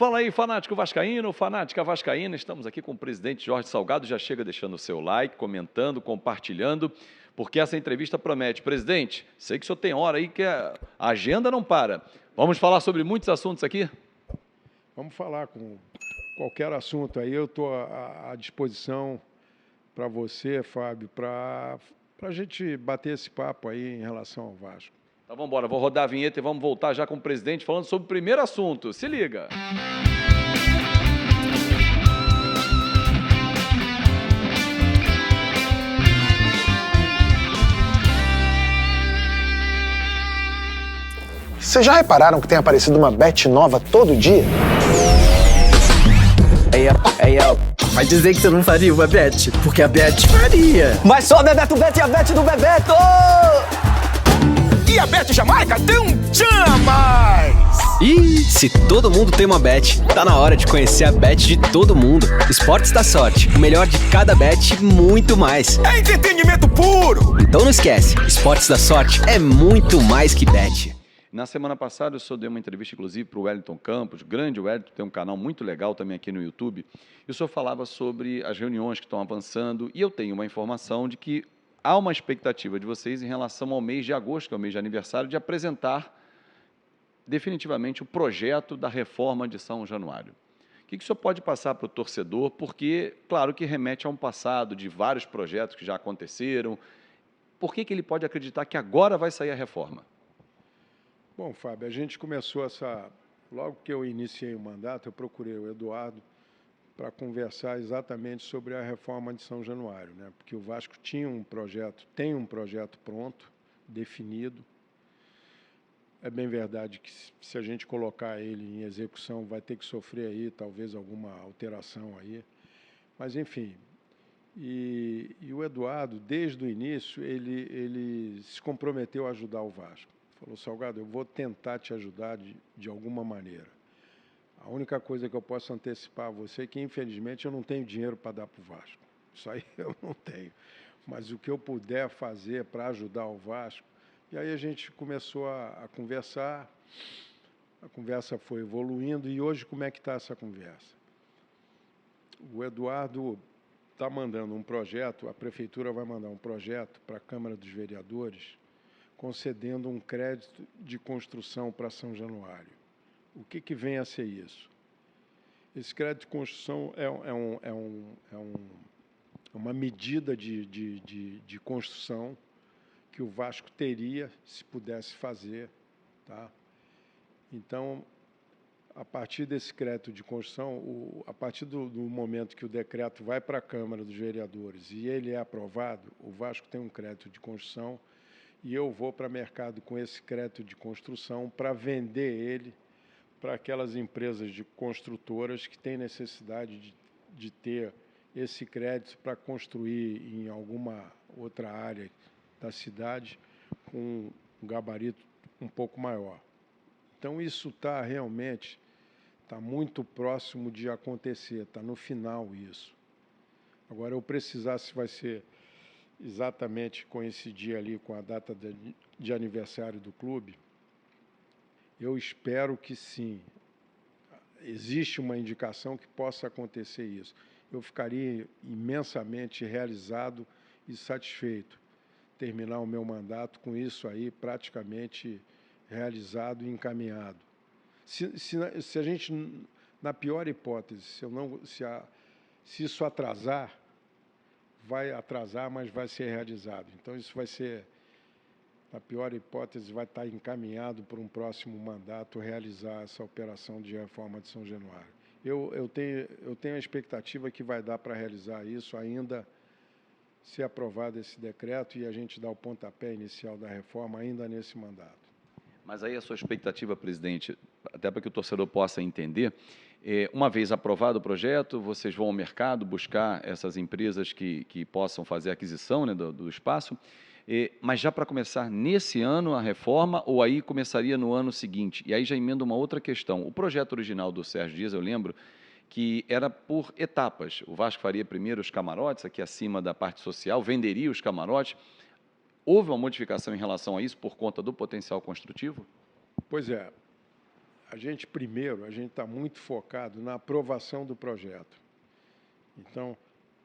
Fala aí, fanático vascaíno, fanática vascaína, estamos aqui com o presidente Jorge Salgado, já chega deixando o seu like, comentando, compartilhando, porque essa entrevista promete. Presidente, sei que o senhor tem hora aí que a agenda não para. Vamos falar sobre muitos assuntos aqui? Vamos falar com qualquer assunto aí, eu estou à disposição para você, Fábio, para a gente bater esse papo aí em relação ao Vasco. Então vamos embora, vou rodar a vinheta e vamos voltar já com o presidente falando sobre o primeiro assunto. Se liga! Vocês já repararam que tem aparecido uma bet nova todo dia? Vai dizer que você não faria uma bet? Porque a bet faria. Mas só a Bebeto Bet e a bet do Bebeto! E a Bet Jamaica tem um tchan a mais! E se todo mundo tem uma bet, tá na hora de conhecer a bet de todo mundo. Esportes da Sorte, o melhor de cada bet e muito mais. É entretenimento puro! Então não esquece, Esportes da Sorte é muito mais que bet. Na semana passada, o senhor deu uma entrevista, inclusive, para o Wellington Campos, grande Wellington, tem um canal muito legal também aqui no YouTube, e o senhor falava sobre as reuniões que estão avançando, e eu tenho uma informação de que há uma expectativa de vocês em relação ao mês de agosto, que é o mês de aniversário, de apresentar definitivamente o projeto da reforma de São Januário. O que o senhor pode passar para o torcedor? Porque, claro que remete a um passado de vários projetos que já aconteceram. Por que ele pode acreditar que agora vai sair a reforma? Bom, Fábio, a gente começou logo que eu iniciei o mandato, eu procurei o Eduardo para conversar exatamente sobre a reforma de São Januário, né? Porque o Vasco tem um projeto pronto, definido. É bem verdade que se a gente colocar ele em execução, vai ter que sofrer aí talvez alguma alteração aí. Mas, enfim, e o Eduardo, desde o início, ele se comprometeu a ajudar o Vasco. Falou, Salgado, eu vou tentar te ajudar de alguma maneira. A única coisa que eu posso antecipar a você é que, infelizmente, eu não tenho dinheiro para dar para o Vasco. Isso aí eu não tenho. Mas o que eu puder fazer para ajudar o Vasco... E aí a gente começou a conversar, a conversa foi evoluindo, e hoje como é que está essa conversa? O Eduardo está mandando um projeto, a Prefeitura vai mandar um projeto para a Câmara dos Vereadores, concedendo um crédito de construção para São Januário. O que vem a ser isso? Esse crédito de construção é uma medida de construção que o Vasco teria se pudesse fazer, tá? Então, a partir desse crédito de construção, a partir do momento que o decreto vai para a Câmara dos Vereadores e ele é aprovado, o Vasco tem um crédito de construção e eu vou para o mercado com esse crédito de construção para vender ele para aquelas empresas de construtoras que têm necessidade de ter esse crédito para construir em alguma outra área da cidade com um gabarito um pouco maior. Então, isso está muito próximo de acontecer, está no final isso. Agora, eu precisar se vai ser exatamente coincidir ali com a data de aniversário do clube, eu espero que sim. Existe uma indicação que possa acontecer isso. Eu ficaria imensamente realizado e satisfeito terminar o meu mandato com isso aí praticamente realizado e encaminhado. Se a gente, na pior hipótese, se isso atrasar, vai atrasar, mas vai ser realizado. Então, isso vai ser, na pior hipótese, vai estar encaminhado para um próximo mandato realizar essa operação de reforma de São Januário. Eu tenho a expectativa que vai dar para realizar isso ainda, ser aprovado esse decreto e a gente dar o pontapé inicial da reforma ainda nesse mandato. Mas aí a sua expectativa, presidente, até para que o torcedor possa entender, uma vez aprovado o projeto, vocês vão ao mercado buscar essas empresas que possam fazer a aquisição, né, do espaço, mas já para começar nesse ano a reforma ou aí começaria no ano seguinte? E aí já emenda uma outra questão. O projeto original do Sérgio Dias, eu lembro, que era por etapas. O Vasco faria primeiro os camarotes, aqui acima da parte social, venderia os camarotes. Houve uma modificação em relação a isso por conta do potencial construtivo? Pois é. a gente está muito focado na aprovação do projeto. Então,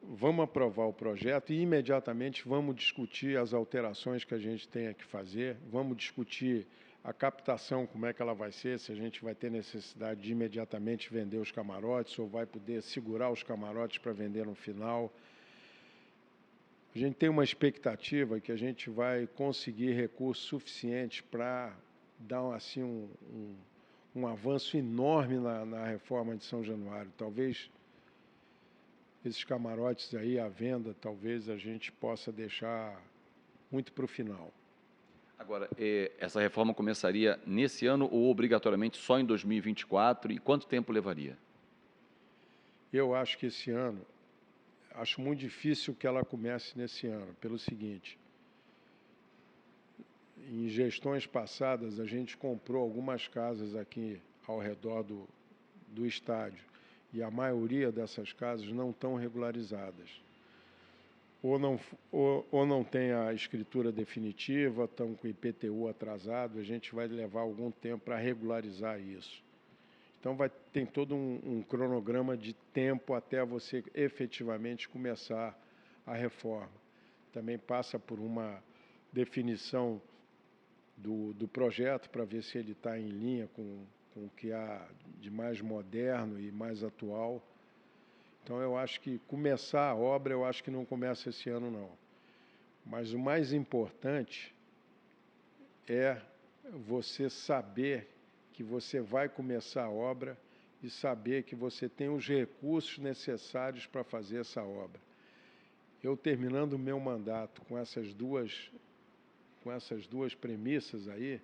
vamos aprovar o projeto e imediatamente vamos discutir as alterações que a gente tenha que fazer, vamos discutir a captação, como é que ela vai ser, se a gente vai ter necessidade de imediatamente vender os camarotes ou vai poder segurar os camarotes para vender no final. A gente tem uma expectativa que a gente vai conseguir recursos suficientes para dar assim, um avanço enorme na reforma de São Januário. Talvez esses camarotes aí, à venda, talvez a gente possa deixar muito para o final. Agora, essa reforma começaria nesse ano ou obrigatoriamente só em 2024? E quanto tempo levaria? Eu acho que esse ano, acho muito difícil que ela comece nesse ano, pelo seguinte: em gestões passadas, a gente comprou algumas casas aqui ao redor do estádio e a maioria dessas casas não estão regularizadas. Ou não tem a escritura definitiva, estão com o IPTU atrasado, a gente vai levar algum tempo para regularizar isso. Então, tem todo um cronograma de tempo até você efetivamente começar a reforma. Também passa por uma definição do projeto para ver se ele está em linha com o que há de mais moderno e mais atual. Então, eu acho que começar a obra, eu acho que não começa esse ano, não. Mas o mais importante é você saber que você vai começar a obra e saber que você tem os recursos necessários para fazer essa obra. Eu, terminando o meu mandato com essas duas premissas aí,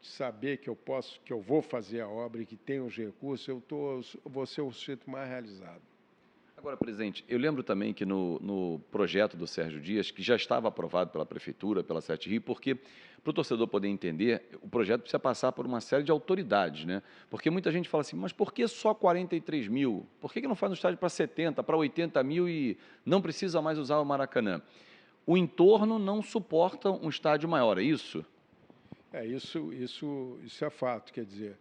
de saber que eu vou fazer a obra e que tenho os recursos, vou ser o sujeito mais realizado. Agora, presidente, eu lembro também que no projeto do Sérgio Dias, que já estava aprovado pela Prefeitura, pela Sete Rio, porque, para o torcedor poder entender, o projeto precisa passar por uma série de autoridades, né? Porque muita gente fala assim, mas por que só 43 mil? Por que não faz um estádio para 70, para 80 mil e não precisa mais usar o Maracanã? O entorno não suporta um estádio maior, é isso? Isso é fato, quer dizer,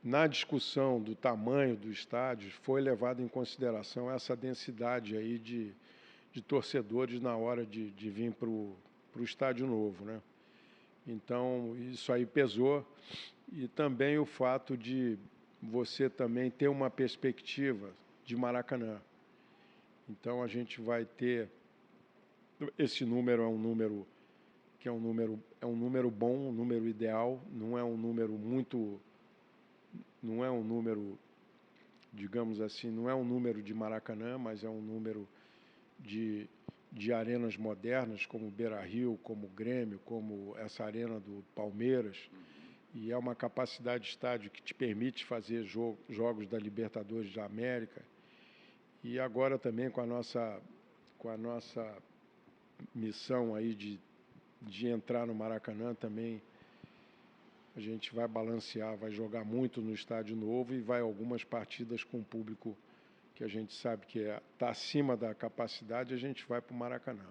na discussão do tamanho do estádio, foi levado em consideração essa densidade aí de torcedores na hora de vir para o estádio novo, né? Então, isso aí pesou, e também o fato de você também ter uma perspectiva de Maracanã. Então, a gente vai ter, esse número é um número que é um número bom, um número ideal, não é um número muito... Não é um número, digamos assim, não é um número de Maracanã, mas é um número de arenas modernas, como o Beira-Rio, como o Grêmio, como essa arena do Palmeiras. E é uma capacidade de estádio que te permite fazer jogos da Libertadores da América. E agora também com a nossa missão aí de entrar no Maracanã também, a gente vai balancear, vai jogar muito no estádio novo e vai algumas partidas com público que a gente sabe que está acima da capacidade, a gente vai para o Maracanã.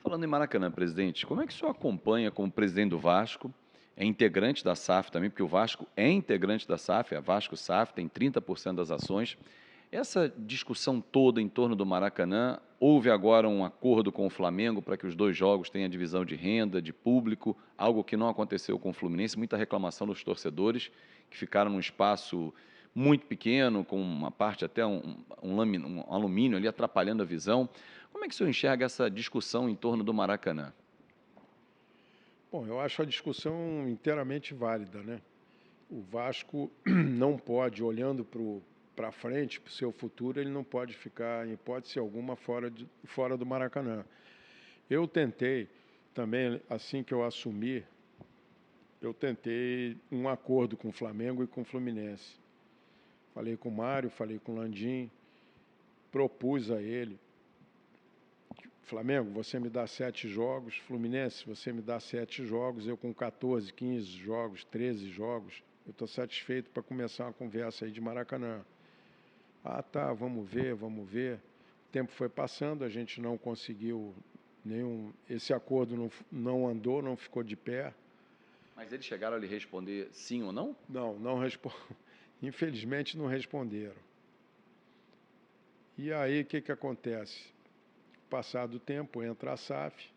Falando em Maracanã, presidente, como é que o senhor acompanha como presidente do Vasco? É integrante da SAF também, porque o Vasco é integrante da SAF, a Vasco SAF, tem 30% das ações. Essa discussão toda em torno do Maracanã, houve agora um acordo com o Flamengo para que os dois jogos tenham divisão de renda, de público, algo que não aconteceu com o Fluminense, muita reclamação dos torcedores, que ficaram num espaço muito pequeno, com uma parte até um alumínio ali atrapalhando a visão. Como é que o senhor enxerga essa discussão em torno do Maracanã? Bom, eu acho a discussão inteiramente válida, né? O Vasco não pode, olhando para frente, para o seu futuro, ele não pode ficar, em hipótese alguma, fora do Maracanã. Eu tentei, também, assim que eu assumi, eu tentei um acordo com o Flamengo e com o Fluminense. Falei com o Mário, falei com o Landim, propus a ele: Flamengo, você me dá 7 jogos, Fluminense, você me dá 7 jogos, eu com 14, 15 jogos, 13 jogos, eu estou satisfeito para começar uma conversa aí de Maracanã. Ah, tá, vamos ver. O tempo foi passando, a gente não conseguiu esse acordo não andou, não ficou de pé. Mas eles chegaram a lhe responder sim ou não? Não infelizmente não responderam. E aí o que acontece? Passado o tempo, entra a SAF,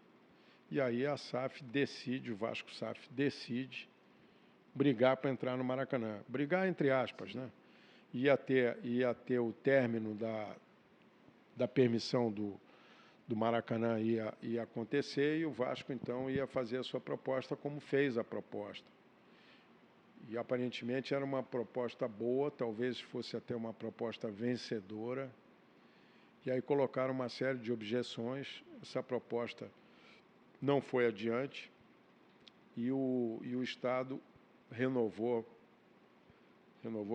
e aí a SAF decide, o Vasco SAF decide brigar para entrar no Maracanã. Brigar entre aspas, né? Ia ter o término da permissão do Maracanã ia acontecer, e o Vasco então ia fazer a sua proposta como fez a proposta. E aparentemente era uma proposta boa, talvez fosse até uma proposta vencedora. E aí colocaram uma série de objeções, essa proposta não foi adiante, e o Estado renovou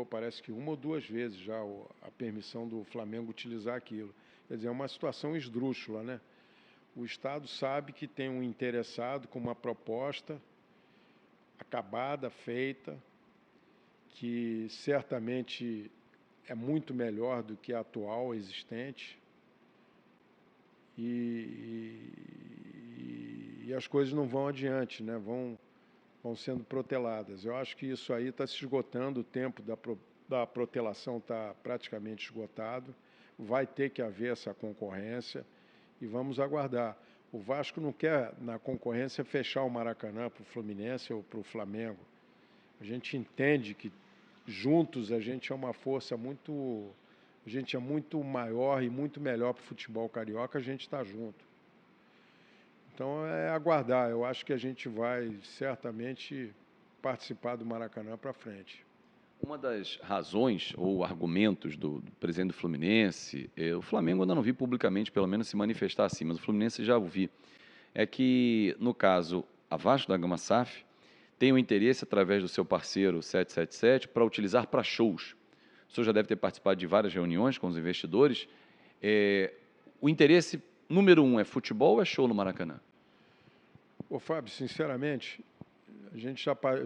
parece que uma ou duas vezes já a permissão do Flamengo utilizar aquilo. Quer dizer, é uma situação esdrúxula, né? O Estado sabe que tem um interessado com uma proposta acabada, feita, que certamente é muito melhor do que a atual existente, e as coisas não vão adiante, né? Vão sendo proteladas. Eu acho que isso aí está se esgotando, o tempo da protelação está praticamente esgotado, vai ter que haver essa concorrência e vamos aguardar. O Vasco não quer, na concorrência, fechar o Maracanã para o Fluminense ou para o Flamengo. A gente entende que juntos a gente é uma força muito... A gente é muito maior e muito melhor para o futebol carioca, a gente está junto. Então é aguardar. Eu acho que a gente vai certamente participar do Maracanã para frente. Uma das razões ou argumentos do presidente do Fluminense, o Flamengo ainda não vi publicamente, pelo menos, se manifestar assim, mas o Fluminense já ouvi, é que, no caso, a Vasco da Gama SAF tem o interesse, através do seu parceiro 777, para utilizar para shows. O senhor já deve ter participado de várias reuniões com os investidores. O interesse número 1 é futebol ou é show no Maracanã? Ô, Fábio, sinceramente,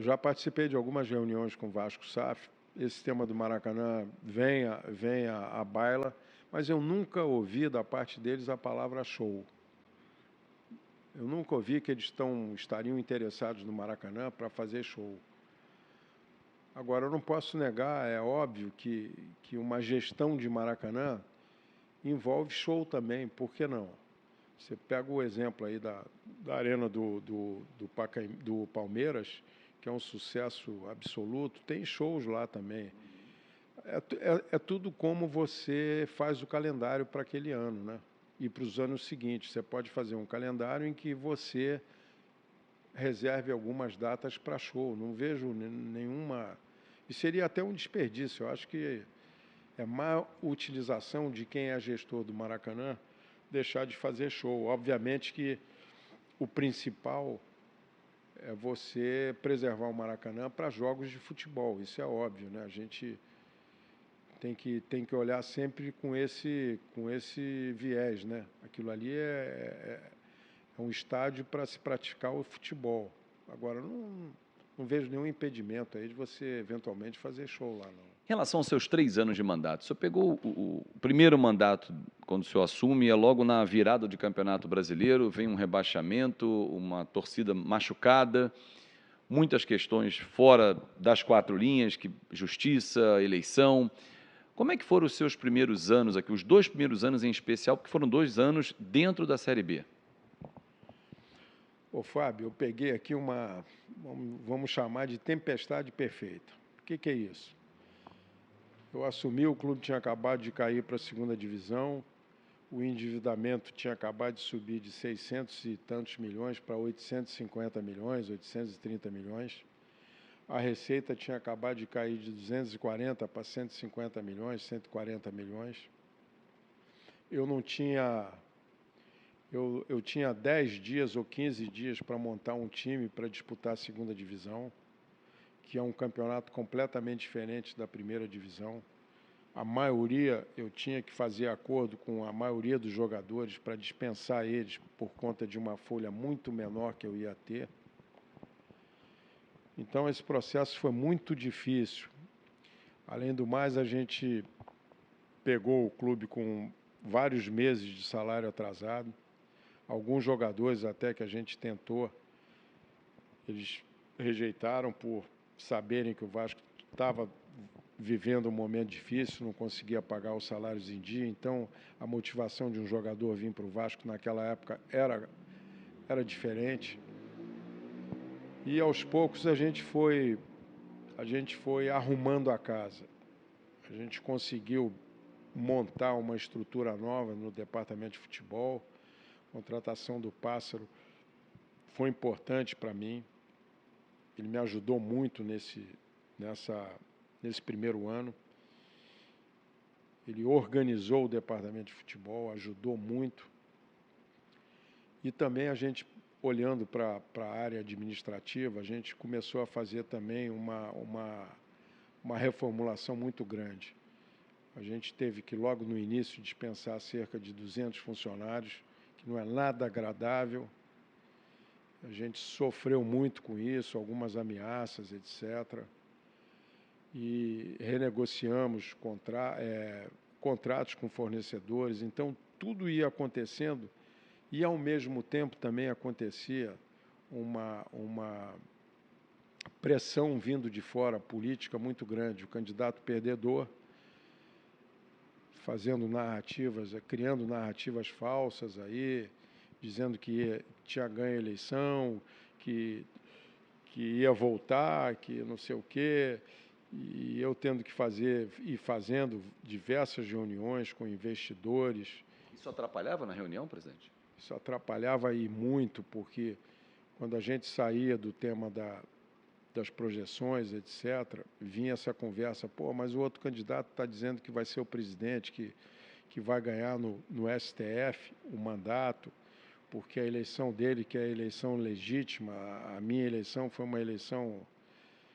já participei de algumas reuniões com o Vasco SAF. Esse tema do Maracanã vem à baila, mas eu nunca ouvi da parte deles a palavra show. Eu nunca ouvi que eles estariam interessados no Maracanã para fazer show. Agora, eu não posso negar, é óbvio que uma gestão de Maracanã envolve show também, por que não? Você pega o exemplo aí da arena do Palmeiras, que é um sucesso absoluto, tem shows lá também. É tudo como você faz o calendário para aquele ano, né? E para os anos seguintes. Você pode fazer um calendário em que você reserve algumas datas para show. Não vejo nenhuma... E seria até um desperdício. Eu acho que é má utilização de quem é gestor do Maracanã deixar de fazer show. Obviamente que o principal é você preservar o Maracanã para jogos de futebol. Isso é óbvio, né? A gente tem que olhar sempre com esse viés, né? Aquilo ali é um estádio para se praticar o futebol. Agora, não vejo nenhum impedimento aí de você, eventualmente, fazer show lá, não. Em relação aos seus 3 anos de mandato, o senhor pegou o primeiro mandato, quando o senhor assume, é logo na virada de Campeonato Brasileiro, vem um rebaixamento, uma torcida machucada, muitas questões fora das 4 linhas, justiça, eleição. Como é que foram os seus primeiros anos aqui, os 2 primeiros anos em especial, porque foram 2 anos dentro da Série B? Ô, Fábio, eu peguei aqui vamos chamar de tempestade perfeita. O que é isso? Eu assumi, o clube tinha acabado de cair para a 2ª divisão, o endividamento tinha acabado de subir de 600 e tantos milhões para 850 milhões, 830 milhões. A receita tinha acabado de cair de 240 para 150 milhões, 140 milhões. Eu tinha 10 dias ou 15 dias para montar um time para disputar a 2ª divisão, que é um campeonato completamente diferente da 1ª divisão. A maioria, eu tinha que fazer acordo com a maioria dos jogadores para dispensar eles por conta de uma folha muito menor que eu ia ter. Então, esse processo foi muito difícil. Além do mais, a gente pegou o clube com vários meses de salário atrasado. Alguns jogadores até que a gente tentou, eles rejeitaram por saberem que o Vasco estava vivendo um momento difícil, não conseguia pagar os salários em dia, então a motivação de um jogador vir para o Vasco naquela época era diferente. E aos poucos a gente foi arrumando a casa. A gente conseguiu montar uma estrutura nova no departamento de futebol. A contratação do Pássaro foi importante para mim. Ele me ajudou muito nesse primeiro ano. Ele organizou o departamento de futebol, ajudou muito. E também a gente, olhando para a área administrativa, a gente começou a fazer também uma reformulação muito grande. A gente teve que, logo no início, dispensar cerca de 200 funcionários, que não é nada agradável. A gente sofreu muito com isso, algumas ameaças, etc. E renegociamos contratos com fornecedores. Então, tudo ia acontecendo e, ao mesmo tempo, também acontecia uma pressão vindo de fora, política muito grande. O candidato perdedor fazendo narrativas, criando narrativas falsas aí, dizendo que tinha ganho a eleição, que ia voltar, que não sei o quê, e eu tendo que fazendo diversas reuniões com investidores. Isso atrapalhava na reunião, presidente? Isso atrapalhava aí muito, porque quando a gente saía do tema das projeções, etc., vinha essa conversa, mas o outro candidato está dizendo que vai ser o presidente, que vai ganhar no STF o mandato, porque a eleição dele, que é a eleição legítima, a minha eleição foi uma eleição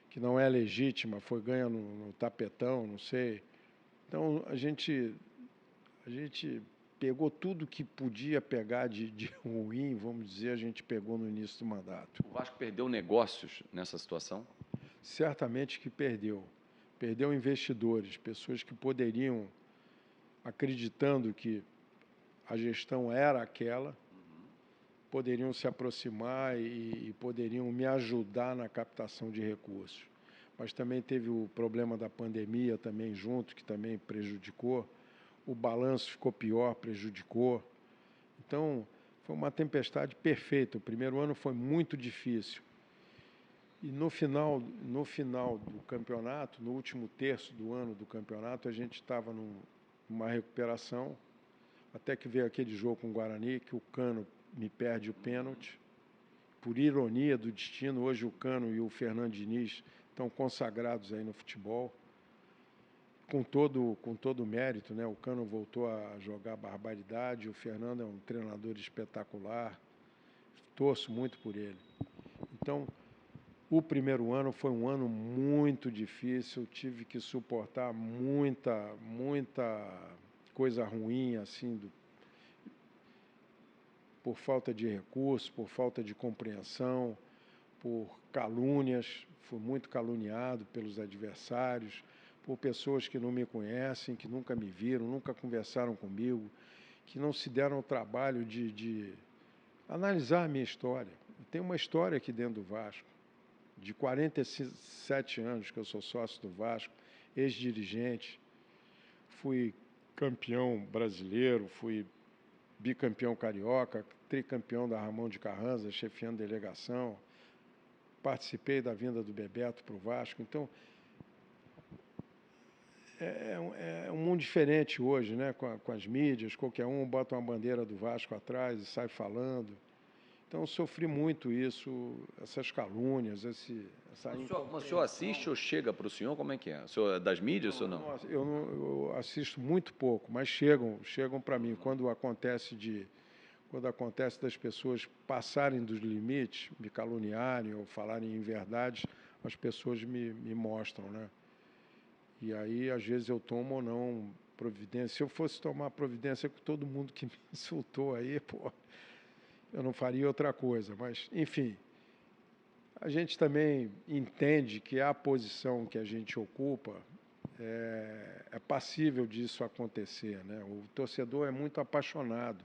que não é legítima, foi ganha no tapetão, não sei. Então, a gente pegou tudo que podia pegar de ruim, vamos dizer, a gente pegou no início do mandato. O Vasco perdeu negócios nessa situação? Certamente que perdeu. Perdeu investidores, pessoas que poderiam, acreditando que a gestão era aquela, poderiam se aproximar e poderiam me ajudar na captação de recursos. Mas também teve o problema da pandemia também junto, que também prejudicou. O balanço ficou pior, prejudicou. Então, foi uma tempestade perfeita. O primeiro ano foi muito difícil. E no final do campeonato, no último terço do ano do campeonato, a gente estava numa recuperação, até que veio aquele jogo com o Guarani, que o Cano me perde o pênalti. Por ironia do destino, hoje o Cano e o Fernando Diniz estão consagrados aí no futebol. Com todo o mérito, né? O Cano voltou a jogar barbaridade, o Fernando é um treinador espetacular, torço muito por ele. Então, o primeiro ano foi um ano muito difícil, tive que suportar muita coisa ruim, assim, por falta de recursos, por falta de compreensão, por calúnias, fui muito caluniado pelos adversários, por pessoas que não me conhecem, que nunca me viram, nunca conversaram comigo, que não se deram o trabalho de analisar a minha história. Eu tenho uma história aqui dentro do Vasco, de 47 anos que eu sou sócio do Vasco, ex-dirigente, fui campeão brasileiro, fui bicampeão carioca, tricampeão da Ramon de Carranza, chefiando delegação, participei da vinda do Bebeto para o Vasco. Então, é um mundo diferente hoje, né? Com as mídias, qualquer um bota uma bandeira do Vasco atrás e sai falando. Então, eu sofri muito isso, essas calúnias, essa Mas o senhor assiste ou chega para o senhor? Como é que é? O senhor é das mídias ou não? Eu assisto muito pouco, mas chegam para mim. Quando acontece das pessoas passarem dos limites, me caluniarem ou falarem em verdades, as pessoas me mostram, né? E aí, às vezes, eu tomo ou não providência. Se eu fosse tomar providência com todo mundo que me insultou aí, eu não faria outra coisa. Mas, enfim, a gente também entende que a posição que a gente ocupa é passível disso acontecer, né? O torcedor é muito apaixonado.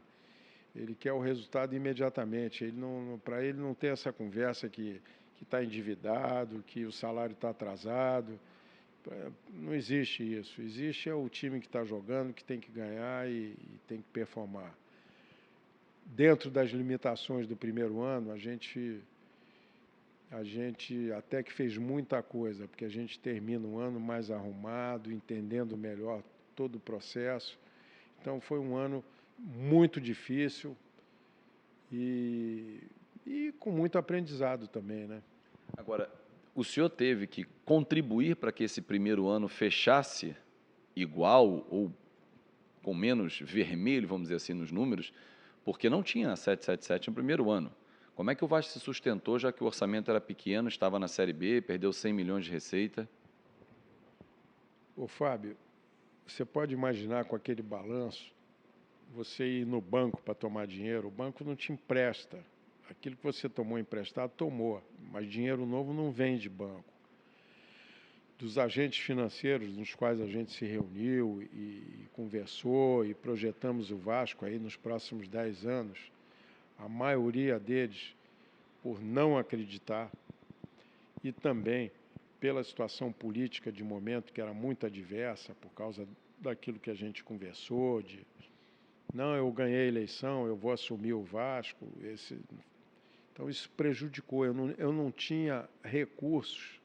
Ele quer o resultado imediatamente. Para ele não ter essa conversa que que está endividado, que o salário está atrasado. Não existe isso. Existe o time que está jogando, que tem que ganhar e tem que performar. Dentro das limitações do primeiro ano, a gente até que fez muita coisa, porque a gente termina um ano mais arrumado, entendendo melhor todo o processo. Então, foi um ano muito difícil e com muito aprendizado também, né? Agora, o senhor teve que contribuir para que esse primeiro ano fechasse igual ou com menos vermelho, vamos dizer assim, nos números, porque não tinha 777 no primeiro ano. Como é que o Vasco se sustentou, já que o orçamento era pequeno, estava na Série B, perdeu 100 milhões de receita? Ô, Fábio, você pode imaginar com aquele balanço, você ir no banco para tomar dinheiro, o banco não te empresta. Aquilo que você tomou emprestado, tomou, mas dinheiro novo não vem de banco. Dos agentes financeiros nos quais a gente se reuniu e conversou e projetamos o Vasco aí nos próximos 10 anos, a maioria deles, por não acreditar, e também pela situação política de momento, que era muito adversa, por causa daquilo que a gente conversou, de não, eu ganhei a eleição, eu vou assumir o Vasco. Então, isso prejudicou. Eu não tinha recursos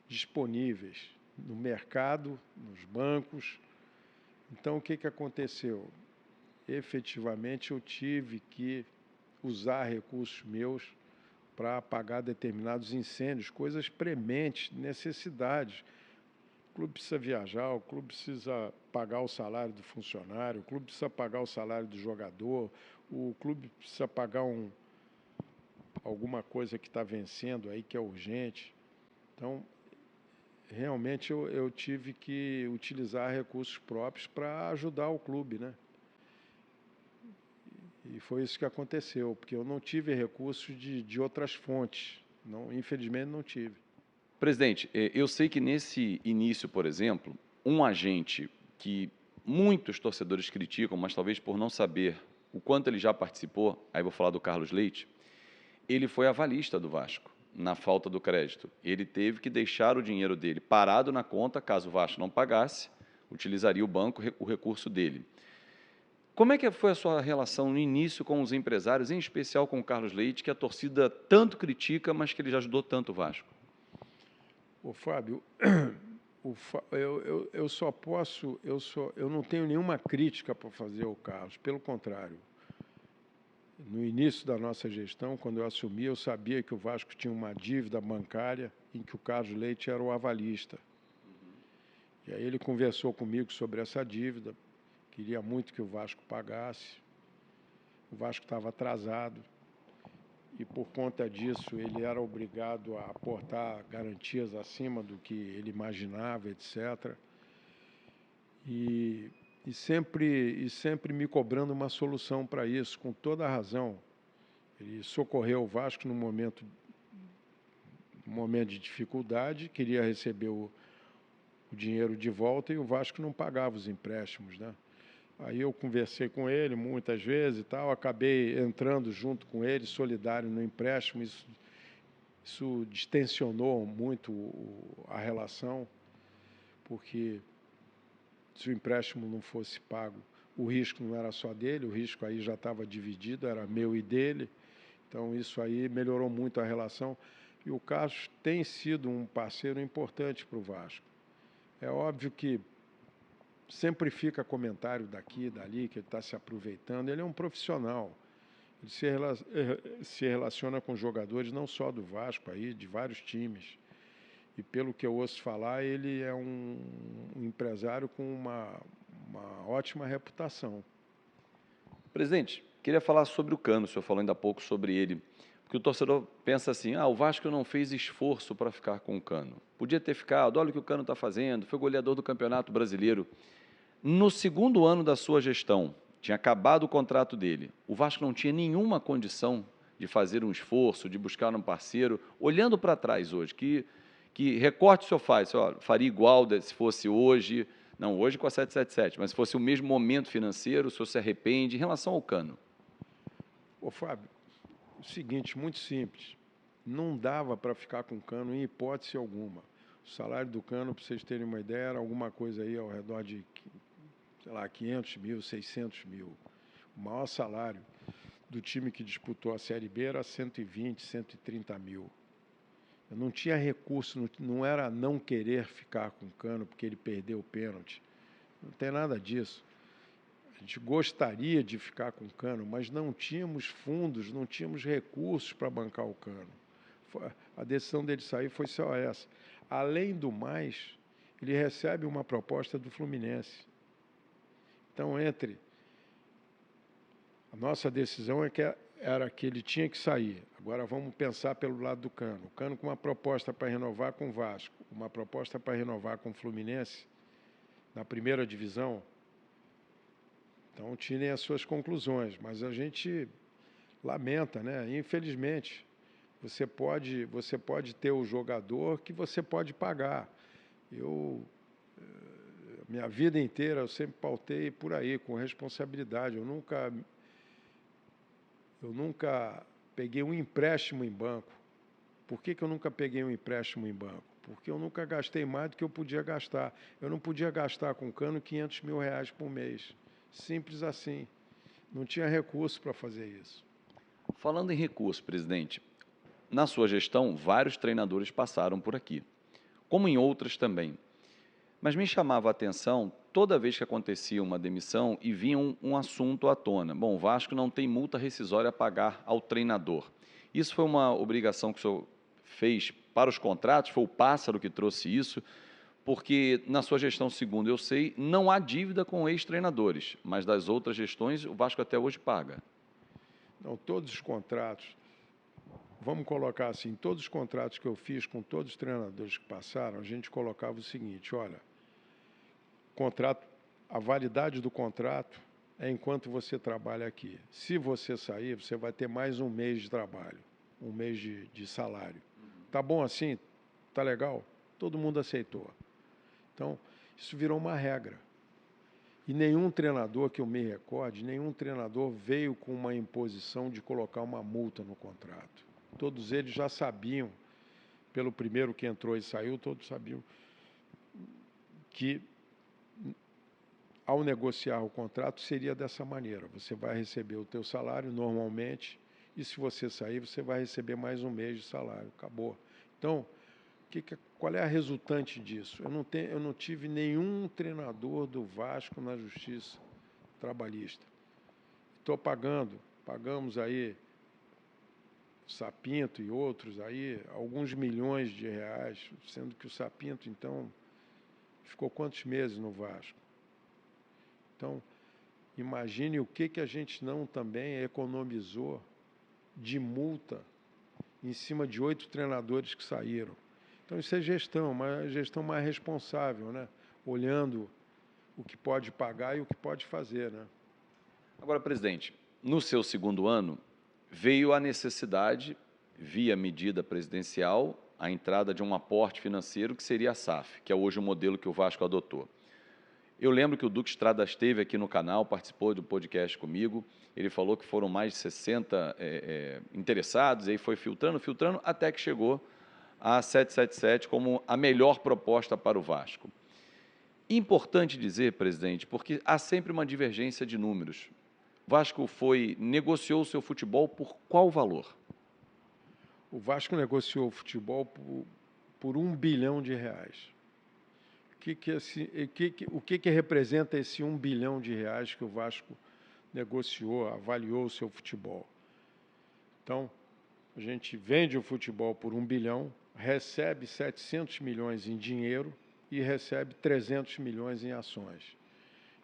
disponíveis no mercado, nos bancos. Então, o que aconteceu? Efetivamente, eu tive que usar recursos meus para apagar determinados incêndios, coisas prementes, necessidades. O clube precisa viajar, o clube precisa pagar o salário do funcionário, o clube precisa pagar o salário do jogador, o clube precisa pagar alguma coisa que está vencendo aí, que é urgente. Então, realmente eu tive que utilizar recursos próprios para ajudar o clube, né? E foi isso que aconteceu, porque eu não tive recursos de outras fontes. Não, infelizmente, não tive. Presidente, eu sei que nesse início, por exemplo, um agente que muitos torcedores criticam, mas talvez por não saber o quanto ele já participou, aí vou falar do Carlos Leite, ele foi avalista do Vasco, na falta do crédito. Ele teve que deixar o dinheiro dele parado na conta, caso o Vasco não pagasse, utilizaria o banco, o recurso dele. Como é que foi a sua relação no início com os empresários, em especial com o Carlos Leite, que a torcida tanto critica, mas que ele já ajudou tanto o Vasco? Ô, Fábio, eu só posso, eu não tenho nenhuma crítica para fazer ao Carlos, pelo contrário. No início da nossa gestão, quando eu assumi, eu sabia que o Vasco tinha uma dívida bancária em que o Carlos Leite era o avalista. E aí ele conversou comigo sobre essa dívida, queria muito que o Vasco pagasse, o Vasco estava atrasado e, por conta disso, ele era obrigado a aportar garantias acima do que ele imaginava, etc. E sempre me cobrando uma solução para isso, com toda a razão. Ele socorreu o Vasco num momento de dificuldade, queria receber o dinheiro de volta e o Vasco não pagava os empréstimos, né? Aí eu conversei com ele muitas vezes e tal, acabei entrando junto com ele, solidário no empréstimo. Isso distensionou muito a relação, porque se o empréstimo não fosse pago, o risco não era só dele, o risco aí já estava dividido, era meu e dele. Então, isso aí melhorou muito a relação. E o Carlos tem sido um parceiro importante para o Vasco. É óbvio que sempre fica comentário daqui, dali, que ele está se aproveitando. Ele é um profissional. Ele se relaciona com jogadores não só do Vasco, aí, de vários times. E, pelo que eu ouço falar, ele é um empresário com uma ótima reputação. Presidente, queria falar sobre o Cano, o senhor falou ainda há pouco sobre ele, porque o torcedor pensa assim, o Vasco não fez esforço para ficar com o Cano. Podia ter ficado, olha o que o Cano está fazendo, foi goleador do Campeonato Brasileiro. No segundo ano da sua gestão, tinha acabado o contrato dele, o Vasco não tinha nenhuma condição de fazer um esforço, de buscar um parceiro, olhando para trás hoje, que recorte o senhor faz? Faria igual se fosse hoje, não hoje com a 777, mas se fosse o mesmo momento financeiro, o senhor se arrepende em relação ao Cano? Ô, Fábio, o seguinte, muito simples. não dava para ficar com o Cano em hipótese alguma. O salário do Cano, para vocês terem uma ideia, era alguma coisa aí ao redor de, sei lá, 500 mil, 600 mil. O maior salário do time que disputou a Série B era 120, 130 mil. Eu não tinha recurso, não era não querer ficar com o Cano porque ele perdeu o pênalti. Não tem nada disso. A gente gostaria de ficar com o Cano, mas não tínhamos fundos, não tínhamos recursos para bancar o Cano. A decisão dele sair foi só essa. Além do mais, ele recebe uma proposta do Fluminense. Então, a nossa decisão era que ele tinha que sair. Agora vamos pensar pelo lado do Cano. O Cano com uma proposta para renovar com o Vasco, uma proposta para renovar com o Fluminense, na primeira divisão. Então, tirem as suas conclusões. Mas a gente lamenta, né? Infelizmente, você pode ter o jogador que você pode pagar. Minha vida inteira, eu sempre pautei por aí, com responsabilidade. Eu nunca peguei um empréstimo em banco. Por que eu nunca peguei um empréstimo em banco? Porque eu nunca gastei mais do que eu podia gastar. Eu não podia gastar com o Cano 500 mil reais por mês. Simples assim. Não tinha recurso para fazer isso. Falando em recurso, presidente, na sua gestão, vários treinadores passaram por aqui, como em outras também. Mas me chamava a atenção toda vez que acontecia uma demissão e vinha um assunto à tona. Bom, o Vasco não tem multa rescisória a pagar ao treinador. Isso foi uma obrigação que o senhor fez para os contratos? Foi o Pássaro que trouxe isso? Porque na sua gestão, segundo eu sei, não há dívida com ex-treinadores, mas das outras gestões o Vasco até hoje paga. Não, todos os contratos, vamos colocar assim, todos os contratos que eu fiz com todos os treinadores que passaram, a gente colocava o seguinte: olha, a validade do contrato é enquanto você trabalha aqui. Se você sair, você vai ter mais um mês de trabalho, um mês de salário. Tá bom assim? Tá legal? Todo mundo aceitou. Então, isso virou uma regra. E nenhum treinador que eu me recorde, nenhum treinador veio com uma imposição de colocar uma multa no contrato. Todos eles já sabiam, pelo primeiro que entrou e saiu, todos sabiam que ao negociar o contrato seria dessa maneira. Você vai receber o teu salário normalmente e se você sair, você vai receber mais um mês de salário. Acabou. Então, qual é a resultante disso? Eu não tive nenhum treinador do Vasco na Justiça Trabalhista. Pagamos aí Sapinto e outros aí alguns milhões de reais, sendo que o Sapinto, então, ficou quantos meses no Vasco? Então, imagine o que a gente não também economizou de multa em cima de 8 treinadores que saíram. Então, isso é gestão, uma gestão mais responsável, né? Olhando o que pode pagar e o que pode fazer, né? Agora, presidente, no seu segundo ano, veio a necessidade, via medida presidencial, a entrada de um aporte financeiro que seria a SAF, que é hoje o modelo que o Vasco adotou. Eu lembro que o Duque Estrada esteve aqui no canal, participou do podcast comigo, ele falou que foram mais de 60 interessados, e aí foi filtrando, até que chegou a 777 como a melhor proposta para o Vasco. Importante dizer, presidente, porque há sempre uma divergência de números. O Vasco negociou o seu futebol por qual valor? O Vasco negociou o futebol por R$1 bilhão. O que representa esse R$1 bilhão que o Vasco negociou, avaliou o seu futebol? Então, a gente vende o futebol por R$1 bilhão, recebe 700 milhões em dinheiro e recebe 300 milhões em ações.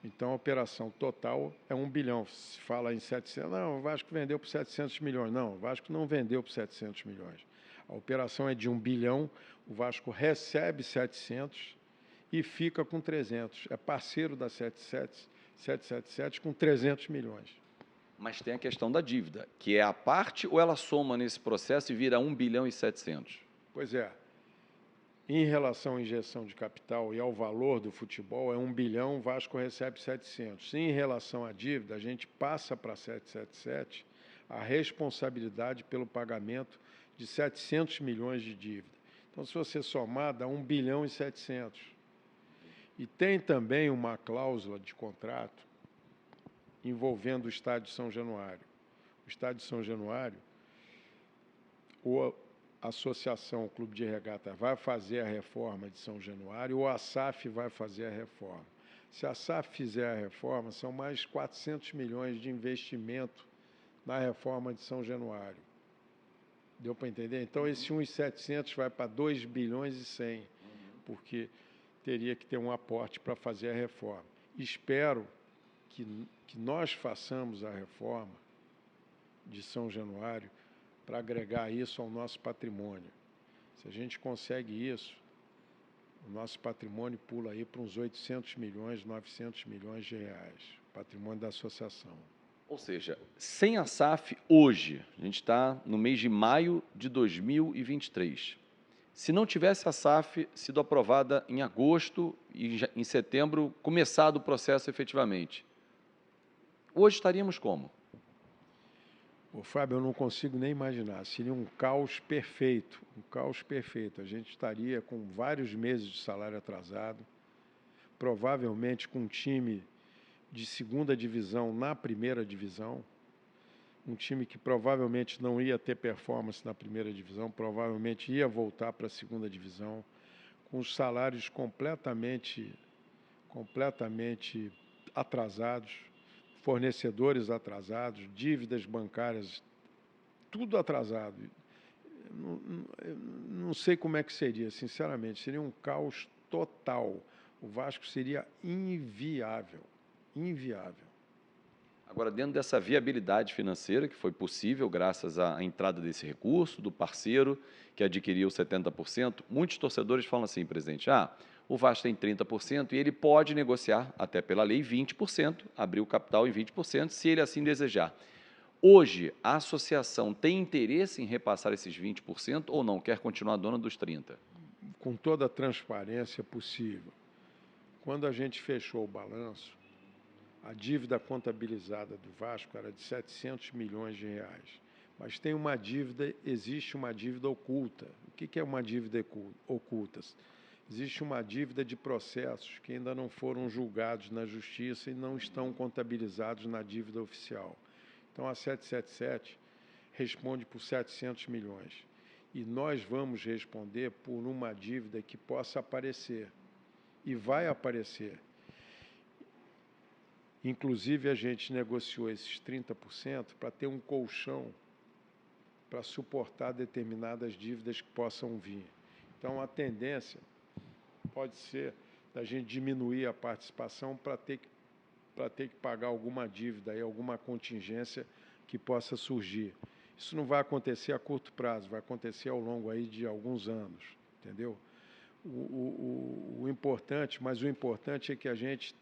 Então, a operação total é R$1 bilhão. Se fala em 700, não, o Vasco vendeu por 700 milhões. Não, o Vasco não vendeu por 700 milhões. A operação é de R$1 bilhão, o Vasco recebe 700 e fica com 300. É parceiro da 777 com 300 milhões. Mas tem a questão da dívida, que é a parte ou ela soma nesse processo e vira 1 bilhão e 700? Pois é. Em relação à injeção de capital e ao valor do futebol, é 1 bilhão, o Vasco recebe 700. Em relação à dívida, a gente passa para 777 a responsabilidade pelo pagamento de 700 milhões de dívida. Então, se você somar, dá 1 bilhão e 700. E tem também uma cláusula de contrato envolvendo o Estádio São Januário. O Estádio São Januário, ou a associação, o Clube de Regata, vai fazer a reforma de São Januário, ou a SAF vai fazer a reforma. Se a SAF fizer a reforma, são mais 400 milhões de investimento na reforma de São Januário. Deu para entender? Então, esse 1.700 vai para 2 bilhões e 100, porque teria que ter um aporte para fazer a reforma. Espero que nós façamos a reforma de São Januário para agregar isso ao nosso patrimônio. Se a gente consegue isso, o nosso patrimônio pula aí para uns 800 milhões, 900 milhões de reais, patrimônio da associação. Ou seja, sem a SAF, hoje, a gente está no mês de maio de 2023. Se não tivesse a SAF sido aprovada em agosto e em setembro, começado o processo efetivamente, hoje estaríamos como? Ô, Fábio, eu não consigo nem imaginar. Seria um caos perfeito, um caos perfeito. A gente estaria com vários meses de salário atrasado, provavelmente com um time de segunda divisão na primeira divisão, um time que provavelmente não ia ter performance na primeira divisão, provavelmente ia voltar para a segunda divisão, com os salários completamente atrasados, fornecedores atrasados, dívidas bancárias, tudo atrasado. Não sei como é que seria, sinceramente, seria um caos total. O Vasco seria inviável. Agora, dentro dessa viabilidade financeira, que foi possível graças à entrada desse recurso, do parceiro que adquiriu 70%, muitos torcedores falam assim, presidente, o Vasco tem 30% e ele pode negociar, até pela lei, 20%, abrir o capital em 20%, se ele assim desejar. Hoje, a associação tem interesse em repassar esses 20% ou não? Quer continuar dona dos 30%? Com toda a transparência possível. Quando a gente fechou o balanço, a dívida contabilizada do Vasco era de 700 milhões de reais. Mas tem uma dívida, existe uma dívida oculta. O que é uma dívida oculta? Existe uma dívida de processos que ainda não foram julgados na Justiça e não estão contabilizados na dívida oficial. Então, a 777 responde por 700 milhões. E nós vamos responder por uma dívida que possa aparecer. E vai aparecer. Inclusive, a gente negociou esses 30% para ter um colchão para suportar determinadas dívidas que possam vir. Então, a tendência pode ser da gente diminuir a participação para ter que pagar alguma dívida, aí, alguma contingência que possa surgir. Isso não vai acontecer a curto prazo, vai acontecer ao longo aí de alguns anos, entendeu? O importante é que a gente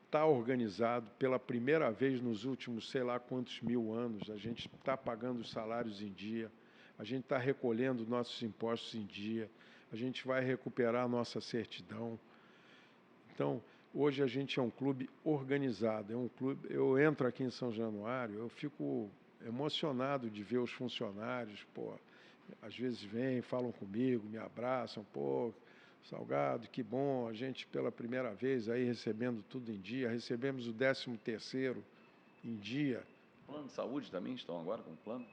está organizado pela primeira vez nos últimos sei lá quantos mil anos, a gente está pagando os salários em dia, a gente está recolhendo nossos impostos em dia, a gente vai recuperar a nossa certidão. Então, hoje a gente é um clube organizado, é um clube. Eu entro aqui em São Januário, eu fico emocionado de ver os funcionários, às vezes vêm, falam comigo, me abraçam, Salgado, que bom, a gente pela primeira vez aí recebendo tudo em dia, recebemos o 13º em dia. Plano de saúde também estão agora com plano?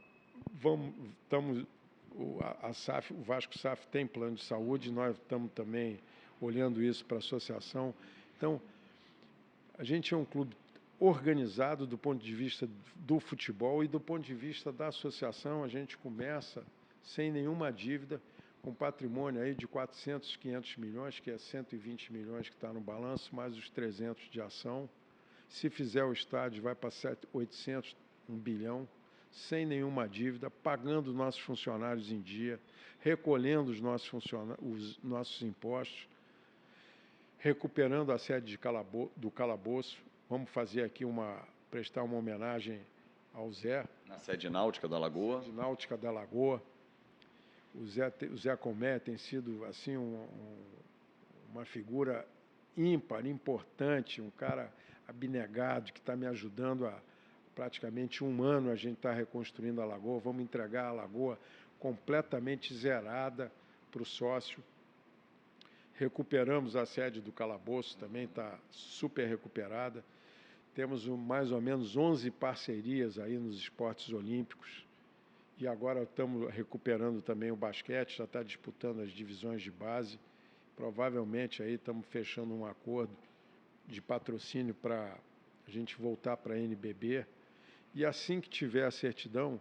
A SAF, o Vasco SAF tem plano de saúde, nós estamos também olhando isso para a associação. Então, a gente é um clube organizado do ponto de vista do futebol e do ponto de vista da associação, a gente começa sem nenhuma dívida, com patrimônio aí de 400, 500 milhões, que é 120 milhões que está no balanço, mais os 300 de ação. Se fizer o estádio, vai para 800, 1 bilhão, sem nenhuma dívida, pagando nossos funcionários em dia, recolhendo os nossos impostos, recuperando a sede do calabouço. Vamos fazer aqui prestar uma homenagem ao Zé. Na sede náutica da Lagoa. Sede náutica da Lagoa. O Zé Comé tem sido assim uma figura ímpar, importante, um cara abnegado que está me ajudando há praticamente um ano. A gente está reconstruindo a Lagoa, vamos entregar a Lagoa completamente zerada para o sócio. Recuperamos a sede do Calabouço, também está super recuperada. Temos mais ou menos 11 parcerias aí nos esportes olímpicos. E agora estamos recuperando também o basquete, já está disputando as divisões de base. Provavelmente aí estamos fechando um acordo de patrocínio para a gente voltar para a NBB. E assim que tiver a certidão,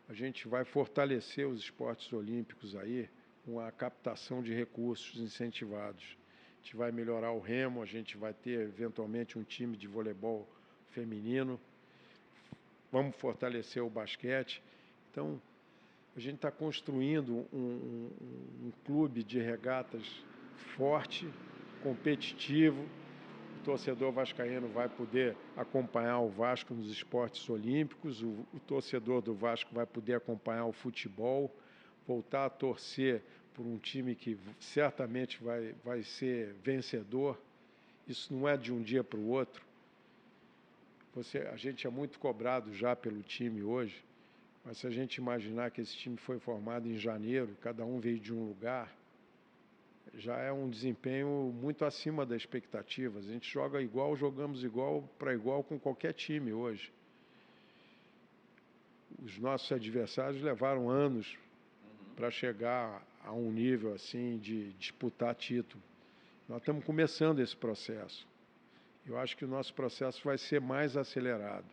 a gente vai fortalecer os esportes olímpicos aí com a captação de recursos incentivados. A gente vai melhorar o remo, a gente vai ter eventualmente um time de voleibol feminino, vamos fortalecer o basquete. Então, a gente está construindo um clube de regatas forte, competitivo. O torcedor vascaíno vai poder acompanhar o Vasco nos esportes olímpicos, o torcedor do Vasco vai poder acompanhar o futebol, voltar a torcer por um time que certamente vai ser vencedor. Isso não é de um dia para o outro. A gente é muito cobrado já pelo time hoje, mas se a gente imaginar que esse time foi formado em janeiro, cada um veio de um lugar, já é um desempenho muito acima das expectativas. A gente joga igual, jogamos igual para igual com qualquer time hoje. Os nossos adversários levaram anos para chegar a um nível assim de disputar título. Nós estamos começando esse processo. Eu acho que o nosso processo vai ser mais acelerado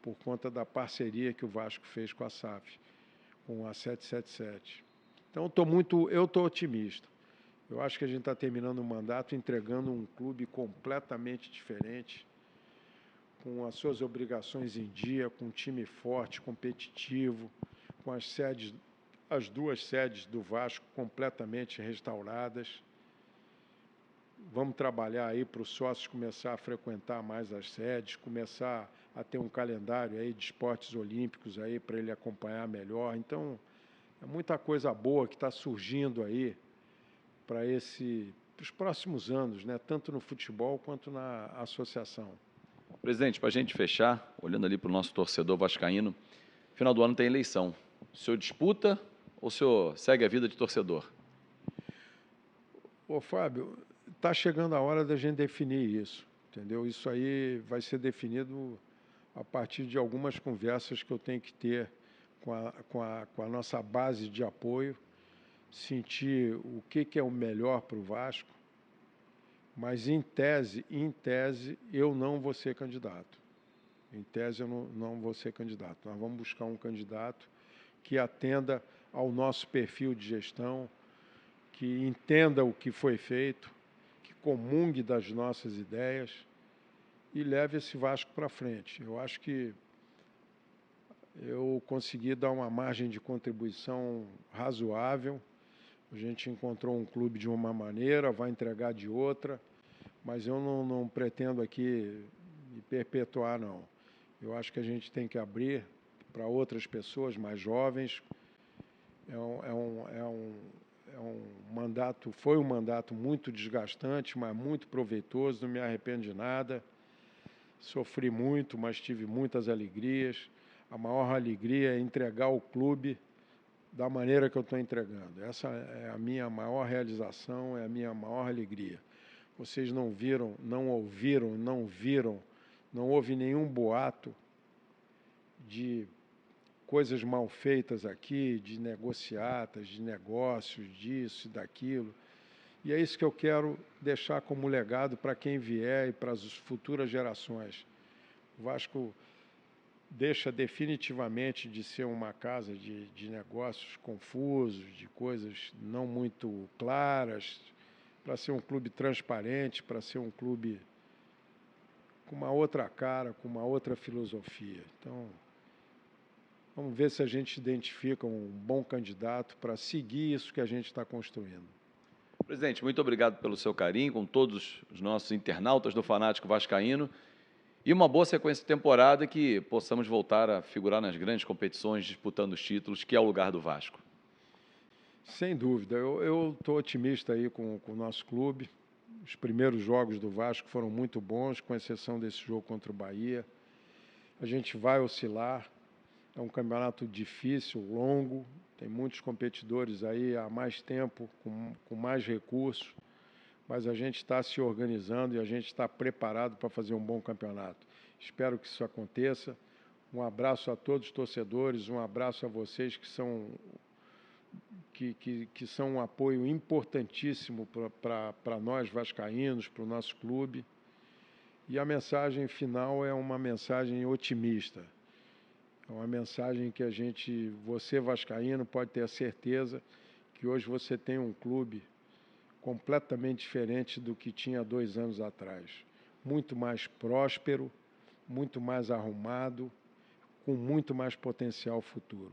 por conta da parceria que o Vasco fez com a SAF, com a 777. Então, eu estou otimista. Eu acho que a gente está terminando o mandato entregando um clube completamente diferente, com as suas obrigações em dia, com um time forte, competitivo, com as duas sedes do Vasco completamente restauradas. Vamos trabalhar aí para os sócios começar a frequentar mais as sedes, começar a ter um calendário aí de esportes olímpicos aí para ele acompanhar melhor. Então, é muita coisa boa que está surgindo aí para os próximos anos, né? Tanto no futebol quanto na associação. Presidente, para a gente fechar, olhando ali para o nosso torcedor vascaíno, final do ano tem eleição. O senhor disputa ou o senhor segue a vida de torcedor? Ô, Fábio, está chegando a hora da gente definir isso, entendeu? Isso aí vai ser definido a partir de algumas conversas que eu tenho que ter com a nossa base de apoio, sentir o que é o melhor para o Vasco, mas em tese, eu não vou ser candidato. Em tese, eu não vou ser candidato. Nós vamos buscar um candidato que atenda ao nosso perfil de gestão, que entenda o que foi feito, que comungue das nossas ideias e leve esse Vasco para frente. Eu acho que eu consegui dar uma margem de contribuição razoável. A gente encontrou um clube de uma maneira, vai entregar de outra, mas eu não pretendo aqui me perpetuar, não. Eu acho que a gente tem que abrir para outras pessoas mais jovens. Foi um mandato muito desgastante, mas muito proveitoso, não me arrependo de nada. Sofri muito, mas tive muitas alegrias. A maior alegria é entregar o clube da maneira que eu estou entregando. Essa é a minha maior realização, é a minha maior alegria. Vocês não viram, não ouviram, não houve nenhum boato de coisas mal feitas aqui, de negociatas, de negócios, disso e daquilo. E é isso que eu quero deixar como legado para quem vier e para as futuras gerações. O Vasco deixa definitivamente de ser uma casa de negócios confusos, de coisas não muito claras, para ser um clube transparente, para ser um clube com uma outra cara, com uma outra filosofia. Então, vamos ver se a gente identifica um bom candidato para seguir isso que a gente está construindo. Presidente, muito obrigado pelo seu carinho com todos os nossos internautas do Fanático Vascaíno e uma boa sequência de temporada que possamos voltar a figurar nas grandes competições, disputando os títulos, que é o lugar do Vasco. Sem dúvida. Eu estou otimista aí com o nosso clube. Os primeiros jogos do Vasco foram muito bons, com exceção desse jogo contra o Bahia. A gente vai oscilar. É um campeonato difícil, longo, Tem muitos competidores aí há mais tempo, com mais recursos, mas a gente está se organizando e a gente está preparado para fazer um bom campeonato. Espero que isso aconteça. Um abraço a todos os torcedores, um abraço a vocês que são um apoio importantíssimo para nós vascaínos, para o nosso clube. E a mensagem final é uma mensagem otimista. É uma mensagem que você vascaíno pode ter a certeza que hoje você tem um clube completamente diferente do que tinha 2 anos atrás. Muito mais próspero, muito mais arrumado, com muito mais potencial futuro.